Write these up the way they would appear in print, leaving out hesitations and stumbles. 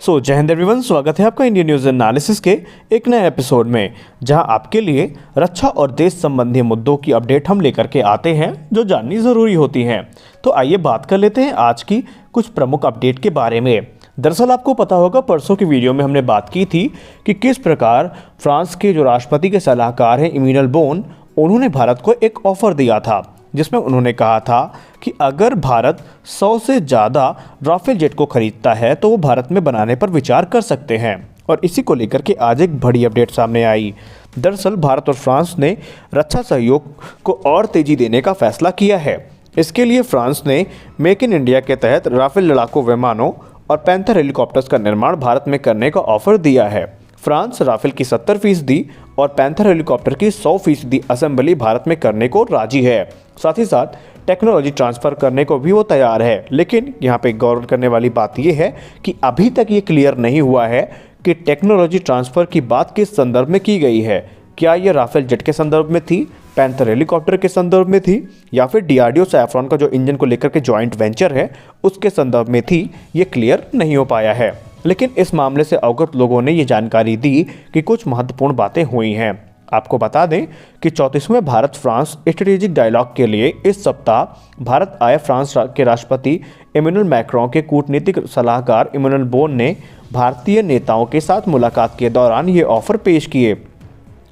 जय हिंद एवरीवन, स्वागत है आपका इंडियन न्यूज़ एनालिसिस के एक नए एपिसोड में, जहां आपके लिए रक्षा और देश संबंधी मुद्दों की अपडेट हम लेकर के आते हैं जो जाननी ज़रूरी होती हैं। तो आइए बात कर लेते हैं आज की कुछ प्रमुख अपडेट के बारे में। दरअसल आपको पता होगा, परसों की वीडियो में हमने बात की थी कि किस प्रकार फ्रांस के जो राष्ट्रपति के सलाहकार हैं इमैनुअल बोन, उन्होंने भारत को एक ऑफ़र दिया था जिसमें उन्होंने कहा था कि अगर भारत 100 से ज़्यादा राफेल जेट को खरीदता है तो वो भारत में बनाने पर विचार कर सकते हैं। और इसी को लेकर के आज एक बड़ी अपडेट सामने आई। दरअसल भारत और फ्रांस ने रक्षा सहयोग को और तेज़ी देने का फैसला किया है। इसके लिए फ्रांस ने मेक इन इंडिया के तहत राफेल लड़ाकू विमानों और पैंथर हेलीकॉप्टर्स का निर्माण भारत में करने का ऑफर दिया है। फ्रांस राफेल की 70% और पैंथर हेलीकॉप्टर की 100% असेंबली भारत में करने को राजी है। साथ ही साथ टेक्नोलॉजी ट्रांसफ़र करने को भी वो तैयार है। लेकिन यहाँ पे गौर करने वाली बात ये है कि अभी तक ये क्लियर नहीं हुआ है कि टेक्नोलॉजी ट्रांसफ़र की बात किस संदर्भ में की गई है। क्या ये राफेल जेट के संदर्भ में थी, पैंथर हेलीकॉप्टर के संदर्भ में थी, या फिर डीआरडीओ सैफ्रॉन का जो इंजन को लेकर के जॉइंट वेंचर है उसके संदर्भ में थी, ये क्लियर नहीं हो पाया है। लेकिन इस मामले से अवगत लोगों ने ये जानकारी दी कि कुछ महत्वपूर्ण बातें हुई हैं। आपको बता दें कि 34वें भारत फ्रांस स्ट्रेटेजिक डायलॉग के लिए इस सप्ताह भारत आए फ्रांस के राष्ट्रपति इमैनुअल मैक्रों के कूटनीतिक सलाहकार इमैनुअल बोन ने भारतीय नेताओं के साथ मुलाकात के दौरान ये ऑफर पेश किए।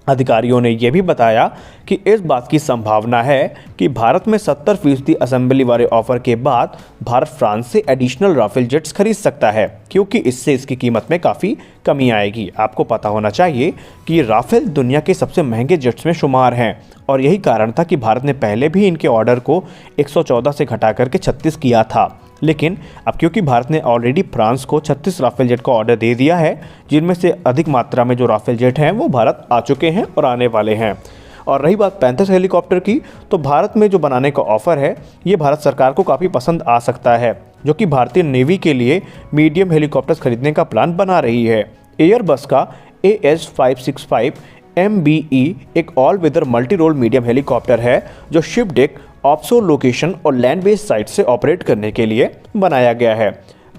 अधिकारियों ने यह भी बताया कि इस बात की संभावना है कि भारत में 70% असेंबली वाले ऑफर के बाद भारत फ्रांस से एडिशनल राफेल जेट्स खरीद सकता है, क्योंकि इससे इसकी कीमत में काफ़ी कमी आएगी। आपको पता होना चाहिए कि राफेल दुनिया के सबसे महंगे जेट्स में शुमार हैं और यही कारण था कि भारत ने पहले भी इनके ऑर्डर को 114 से घटा करके 36 किया था। लेकिन अब क्योंकि भारत ने ऑलरेडी फ्रांस को 36 राफेल जेट का ऑर्डर दे दिया है, जिनमें से अधिक मात्रा में जो राफेल जेट हैं वो भारत आ चुके हैं और आने वाले हैं। और रही बात पैंथर हेलीकॉप्टर की, तो भारत में जो बनाने का ऑफ़र है ये भारत सरकार को काफ़ी पसंद आ सकता है, जो कि भारतीय नेवी के लिए मीडियम हेलीकॉप्टर्स खरीदने का प्लान बना रही है। एयरबस का AS565 MBE एक all weather multi role medium helicopter है जो शिप डेक, ऑफशोर लोकेशन और लैंड बेस्ड साइट से ऑपरेट करने के लिए बनाया गया है।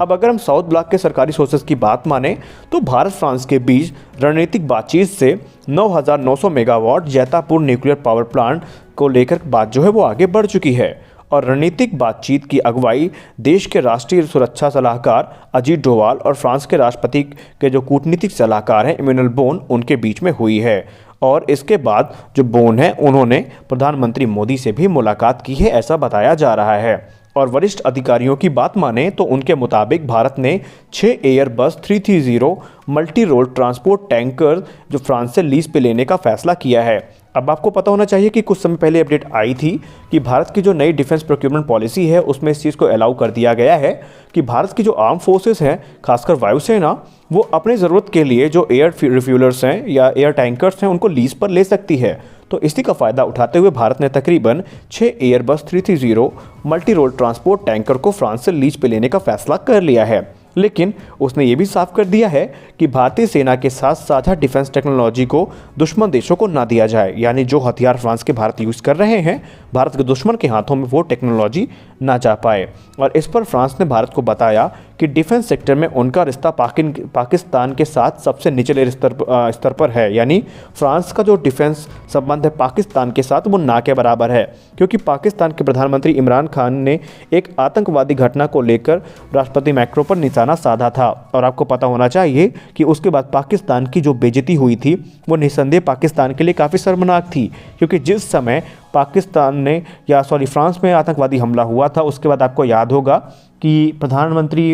अब अगर हम साउथ ब्लॉक के सरकारी सोर्सेज की बात माने तो भारत फ्रांस के बीच रणनीतिक बातचीत से 9,900 megawatt Jaitapur nuclear power plant को लेकर बात जो है वो आगे बढ़ चुकी है। और रणनीतिक बातचीत की अगुवाई देश के राष्ट्रीय सुरक्षा सलाहकार अजीत डोवाल और फ्रांस के राष्ट्रपति के जो कूटनीतिक सलाहकार हैं इमैनुअल बोन, उनके बीच में हुई है। और इसके बाद जो बोन है उन्होंने प्रधानमंत्री मोदी से भी मुलाकात की है, ऐसा बताया जा रहा है। और वरिष्ठ अधिकारियों की बात माने तो उनके मुताबिक भारत ने 6 Airbus 330 multi role transport tanker जो फ्रांस से लीज पे लेने का फैसला किया है। अब आपको पता होना चाहिए कि कुछ समय पहले अपडेट आई थी कि भारत की जो नई डिफेंस प्रोक्योरमेंट पॉलिसी है उसमें इस चीज़ को अलाउ कर दिया गया है कि भारत की जो आर्म फोर्सेस हैं, खासकर वायुसेना, वो अपने ज़रूरत के लिए जो एयर रिफ्यूलर्स हैं या एयर टैंकर्स हैं उनको लीज पर ले सकती है। तो इसी का फ़ायदा उठाते हुए भारत ने तकरीबन 6 Airbus 330 multi role transport tanker को फ्रांस से लीज पे लेने का फैसला कर लिया है। लेकिन उसने ये भी साफ कर दिया है कि भारतीय सेना के साथ साझा डिफेंस टेक्नोलॉजी को दुश्मन देशों को ना दिया जाए, यानी जो हथियार फ्रांस के भारत यूज़ कर रहे हैं भारत के दुश्मन के हाथों में वो टेक्नोलॉजी ना जा पाए। और इस पर फ्रांस ने भारत को बताया कि डिफेंस सेक्टर में उनका रिश्ता पाकिस्तान के साथ सबसे निचले स्तर पर है, यानी फ्रांस का जो डिफेंस संबंध है पाकिस्तान के साथ वो ना के बराबर है, क्योंकि पाकिस्तान के प्रधानमंत्री इमरान खान ने एक आतंकवादी घटना को लेकर राष्ट्रपति मैक्रो पर निशाना साधा था। और आपको पता होना चाहिए कि उसके बाद पाकिस्तान की जो बेइज्जती हुई थी वो निस्संदेह पाकिस्तान के लिए काफ़ी शर्मनाक थी, क्योंकि जिस समय फ्रांस में आतंकवादी हमला हुआ था उसके बाद आपको याद होगा कि प्रधानमंत्री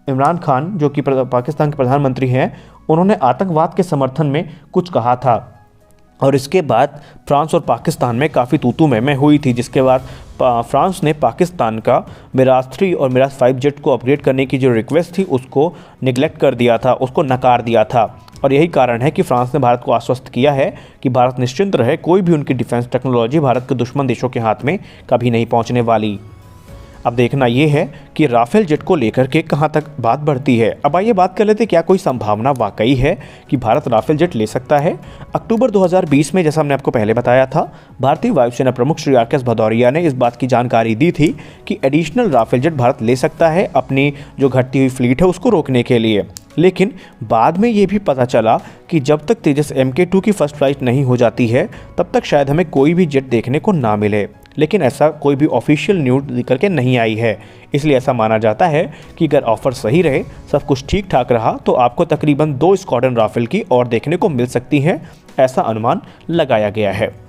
इमरान खान, जो कि पाकिस्तान के प्रधानमंत्री हैं, उन्होंने आतंकवाद के समर्थन में कुछ कहा था। और इसके बाद फ्रांस और पाकिस्तान में काफ़ी तू-तू मैं हुई थी, जिसके बाद फ्रांस ने पाकिस्तान का मिराज 3 और मिराज 5 जेट को अपग्रेड करने की जो रिक्वेस्ट थी उसको निगलेक्ट कर दिया था, उसको नकार दिया था। और यही कारण है कि फ्रांस ने भारत को आश्वस्त किया है कि भारत निश्चिंत रहे, कोई भी उनकी डिफेंस टेक्नोलॉजी भारत के दुश्मन देशों के हाथ में कभी नहीं पहुंचने वाली। अब देखना ये है कि राफेल जेट को लेकर के कहां तक बात बढ़ती है। अब आइए बात कर लेते हैं, क्या कोई संभावना वाकई है कि भारत राफेल जेट ले सकता है। अक्टूबर 2020 में, जैसा हमने आपको पहले बताया था, भारतीय वायुसेना प्रमुख श्री RKS भदौरिया ने इस बात की जानकारी दी थी कि एडिशनल राफेल जेट भारत ले सकता है अपनी जो घटती हुई फ्लीट है उसको रोकने के लिए। लेकिन बाद में ये भी पता चला कि जब तक तेजस Mk2 की फर्स्ट फ्लाइट नहीं हो जाती है तब तक शायद हमें कोई भी जेट देखने को ना मिले, लेकिन ऐसा कोई भी ऑफिशियल न्यूज़ निकल के नहीं आई है। इसलिए ऐसा माना जाता है कि अगर ऑफर सही रहे, सब कुछ ठीक ठाक रहा, तो आपको तकरीबन 2 स्क्वाड्रन राफेल की और देखने को मिल सकती हैं, ऐसा अनुमान लगाया गया है।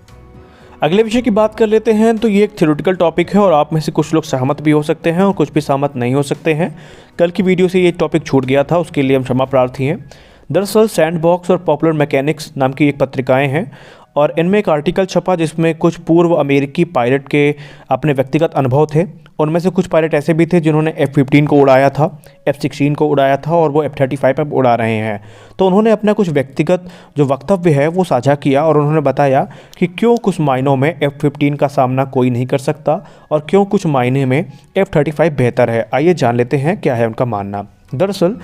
अगले विषय की बात कर लेते हैं। तो ये एक थ्योरेटिकल टॉपिक है और आप में से कुछ लोग सहमत भी हो सकते हैं और कुछ भी सहमत नहीं हो सकते हैं। कल की वीडियो से ये टॉपिक छूट गया था, उसके लिए हम क्षमा प्रार्थी हैं। दरअसल सैंडबॉक्स और पॉपुलर मैकेनिक्स नाम की एक पत्रिकाएं हैं और इनमें एक आर्टिकल छपा जिसमें कुछ पूर्व अमेरिकी पायलट के अपने व्यक्तिगत अनुभव थे। उनमें से कुछ पायलट ऐसे भी थे जिन्होंने F-15 को उड़ाया था, F-16 को उड़ाया था और वो F-35 अब उड़ा रहे हैं। तो उन्होंने अपना कुछ व्यक्तिगत जो वक्तव्य है वो साझा किया और उन्होंने बताया कि क्यों कुछ मायनों में F-15 का सामना कोई नहीं कर सकता और क्यों कुछ मायने में F-35 बेहतर है। आइए जान लेते हैं क्या है उनका मानना। दरअसल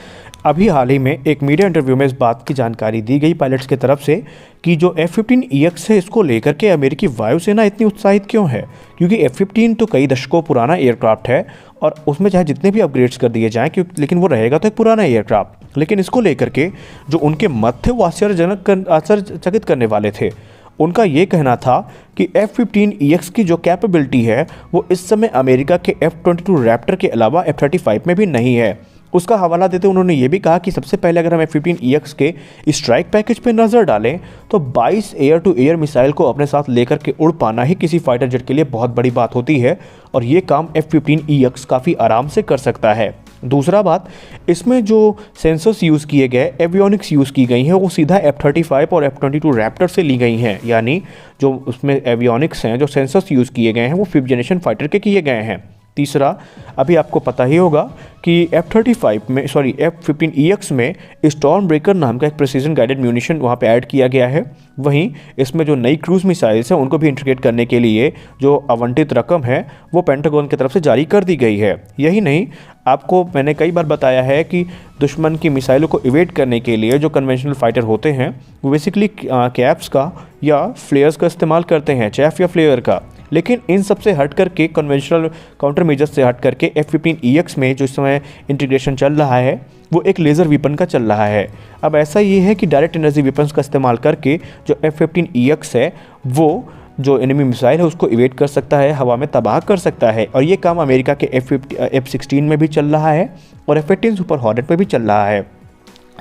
अभी हाल ही में एक मीडिया इंटरव्यू में इस बात की जानकारी दी गई पायलट्स की तरफ से कि जो F-15EX है इसको लेकर के अमेरिकी वायुसेना इतनी उत्साहित क्यों है, क्योंकि F-15 तो कई दशकों पुराना एयरक्राफ्ट है और उसमें चाहे जितने भी अपग्रेड्स कर दिए जाएं लेकिन वो रहेगा तो एक पुराना एयरक्राफ्ट। लेकिन इसको लेकर के जो उनके मत थे वो आश्चर्यचकित करने वाले थे। उनका ये कहना था कि F-15EX की जो कैपेबिलिटी है वो इस समय अमेरिका के F-22 रैप्टर के अलावा F-35 में भी नहीं है। उसका हवाला देते उन्होंने ये भी कहा कि सबसे पहले अगर हम F-15EX के स्ट्राइक पैकेज पे नज़र डालें तो 22 एयर टू एयर मिसाइल को अपने साथ लेकर के उड़ पाना ही किसी फाइटर जेट के लिए बहुत बड़ी बात होती है और ये काम F-15EX काफ़ी आराम से कर सकता है। दूसरा बात, इसमें जो सेंसर्स यूज़ किए गए, एवियोनिक्स यूज़ की गई हैं, वो सीधा F-35 और F-22 रैप्टर से ली गई हैं, यानी जो उसमें एवियोनिक्स हैं, जो सेंसर्स यूज़ किए गए हैं वो 5th जनरेशन फाइटर के किए गए हैं। तीसरा, अभी आपको पता ही होगा कि F-15EX में स्टॉर्म ब्रेकर नाम का एक प्रिसीजन गाइडेड म्यूनिशन वहाँ पे ऐड किया गया है। वहीं इसमें जो नई क्रूज़ मिसाइल्स हैं उनको भी इंटीग्रेट करने के लिए जो आवंटित रकम है वो पेंटागन की तरफ से जारी कर दी गई है। यही नहीं, आपको मैंने कई बार बताया है कि दुश्मन की मिसाइलों को इवेट करने के लिए जो कन्वेंशनल फाइटर होते हैं वो बेसिकली कैप्स का या फ्लेयर्स का इस्तेमाल करते हैं, चैफ या फ्लेयर का। लेकिन इन सब से हट करके, कन्वेंशनल काउंटर मेजर्स से हट करके F-15EX में जो इस समय इंटीग्रेशन चल रहा है वो एक लेज़र वेपन का चल रहा है। अब ऐसा ये है कि डायरेक्ट एनर्जी वेपन्स का इस्तेमाल करके जो F-15EX है वो जो एनिमी मिसाइल है उसको इवेट कर सकता है, हवा में तबाह कर सकता है और ये काम अमेरिका के F-16 में भी चल रहा है और F-18 सुपर हॉर्नेट में भी चल रहा है।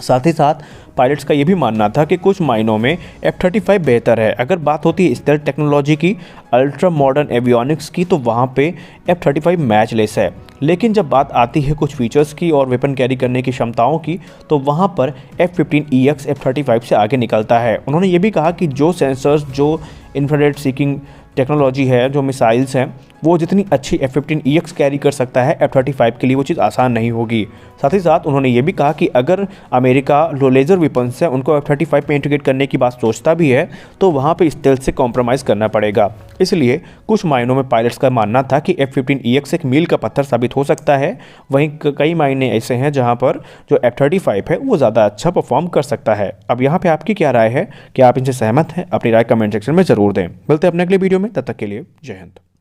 साथ ही साथ पायलट्स का ये भी मानना था कि कुछ मायनों में F-35 बेहतर है। अगर बात होती है स्टेल्थ टेक्नोलॉजी की, अल्ट्रा मॉडर्न एवियोनिक्स की, तो वहाँ पे F-35 मैचलेस है। लेकिन जब बात आती है कुछ फीचर्स की और वेपन कैरी करने की क्षमताओं की, तो वहाँ पर F-15EX F-35 से आगे निकलता है। उन्होंने ये भी कहा कि जो सेंसर्स, जो इंफ्रारेड सीकिंग टेक्नोलॉजी है, जो मिसाइल्स हैं, वो जितनी अच्छी F-15EX कैरी कर सकता है F-35 के लिए वो चीज़ आसान नहीं होगी। साथ ही साथ उन्होंने ये भी कहा कि अगर अमेरिका लो लेज़र वेपन्स है उनको F-35 में इंटीग्रेट करने की बात सोचता भी है तो वहाँ पे स्टेल्थ से कॉम्प्रोमाइज़ करना पड़ेगा। इसलिए कुछ मायनों में पायलट्स का मानना था कि F-15EX एक मील का पत्थर साबित हो सकता है। वहीं कई मायने ऐसे हैं जहाँ पर जो F-35 है वो ज़्यादा अच्छा परफॉर्म कर सकता है। अब यहाँ पर आपकी क्या राय है? क्या आप इनसे सहमत हैं? अपनी राय कमेंट सेक्शन में ज़रूर दें। मिलते हैं अपने अगले वीडियो में, तब तक के लिए जय हिंद।